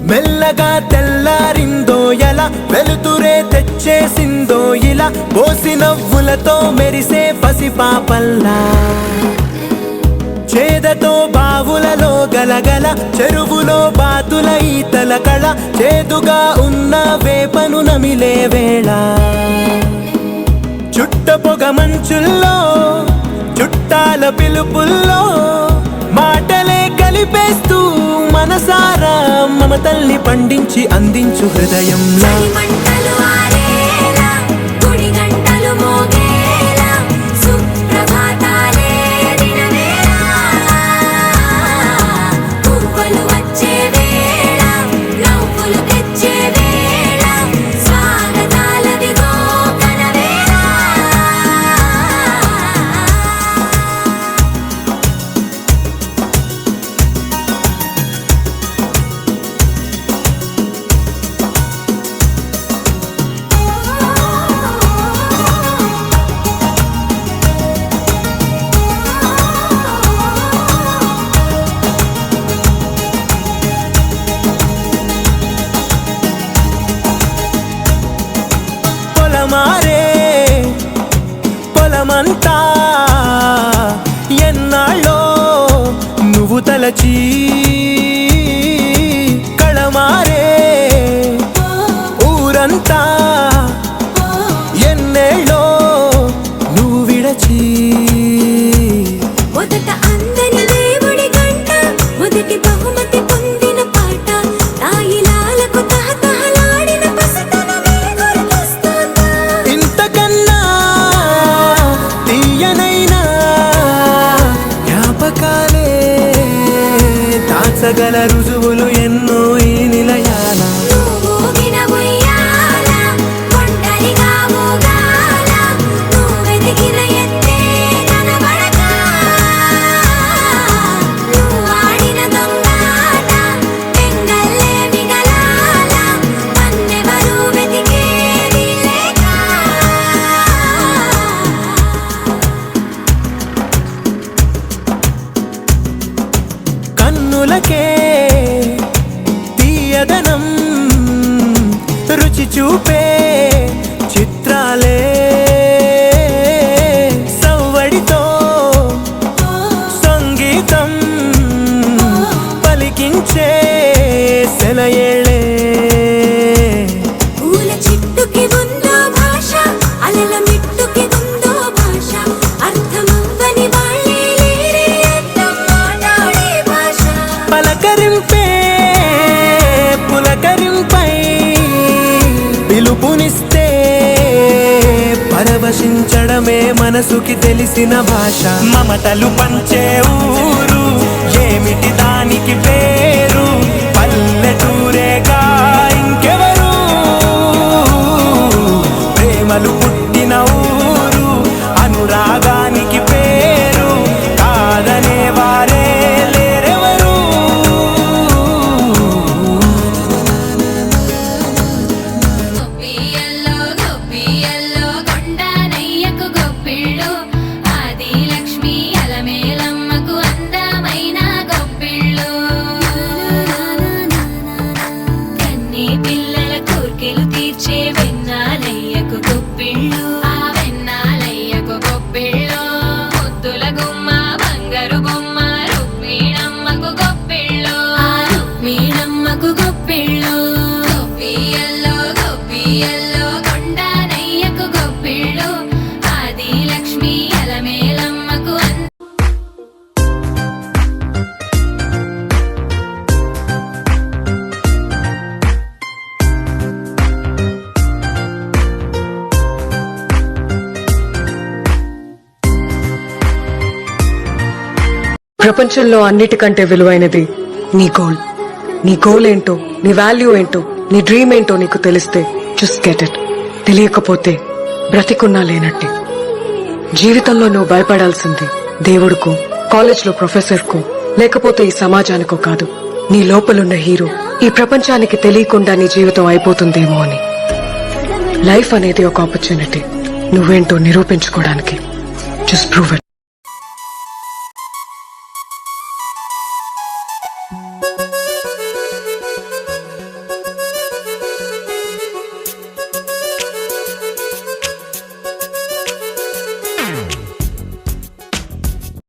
మెల్లగా తెల్లారిందో ఎలా వెలుతురే తెచ్చేసిందో ఇలా పోసి నవ్వులతో మెరిసే పసిపాపల్లా చేదతో బావులలో గలగల చెరువులో బాతుల ఈతల కళ చేదుగా ఉన్న వేపను నమిలే వేళ చుట్ట పొగ మంచుల్లో చుట్టాల పిలుపుల్లో మాటలే కలిపేస్తూ మనసారా మమతల్ని పండించి అందించు హృదయంలా మారే పొలమంతా ఎన్నాళ్ళో నువ్వు తలచి కళమారే ఊరంతా ఎన్నేళ్ళో నువ్వు విడచి మొదట అందని దేవుడి గంట మొదటి బహుమతి పొందిన పాట తాయిలాలకు తహతహలాడిన పసితనమే గుర్తొస్తుందా ఇంతకన్నా తీయనైనా జ్ఞాపకాలే దాచగల రుజువులు ఎన్నో ఈ నిలయాల కన్నులకే తీయదనం రుచి చూపే చిత్రాలే సవ్వడితో సంగీతం పలికించే సెలయేళే పూల చిట్టుకి ఉందో భాష అలల మిట్టుకి ఉందో భాష అర్థమవ్వని వాళ్ళే లేరే అర్థం మాట్లాడే భాష పలకరింపే పులకరింపై పిలుపునిస్తే పరవశించడమే మనసుకి తెలిసిన భాష మమతలు పంచే ఊరు ఏమిటి దానికి పేరు పల్లెటూరేగా ఇంకెవరు ప్రేమలు పుట్టిన ఊరు అనురాగానికి పేరు కాదనే వారే లేరెవరు గొప్పియల్లో కొండనయ్యకు గొప్పిళ్ళు ఆది లక్ష్మి అలమేలమ్మకు అందమైన గొప్పిళ్ళు కన్ని పిల్లల కోర్కెలు తీర్చే వెన్నాలయ్యకు గొప్పిళ్ళు ఆ వెన్నాలయ్యకు గొప్పిళ్ళు ముద్దుల గుమ్మ బంగారు బొమ్మ రుక్మిణమ్మకు గొప్పిళ్ళు ఆ రుక్మిణమ్మకు గొప్పిళ్ళు గొప్పియల్లో కొండనయ్యకు గొప్పిళ్ళు ఆది లక్ష్మి అలమేలమ్మకు ప్రపంచంలో అన్నిటికంటే విలువైనది నీ గోల్. నీ గోల్ ఏంటో, నీ వాల్యూ ఏంటో, నీ డ్రీమ్ ఏంటో నీకు తెలిస్తే జస్ట్ గెట్ ఇట్. తెలియకపోతే బ్రతికున్నా లేనట్టే. జీవితంలో నువ్వు భయపడాల్సింది దేవుడికో, కాలేజ్లో ప్రొఫెసర్కో, లేకపోతే ఈ సమాజానికో కాదు. నీ లోపలున్న హీరో ఈ ప్రపంచానికి తెలియకుండా నీ జీవితం అయిపోతుందేమో అని. లైఫ్ అనేది ఒక ఆపర్చునిటీ. నువ్వేంటో నిరూపించుకోవడానికి. Just prove it.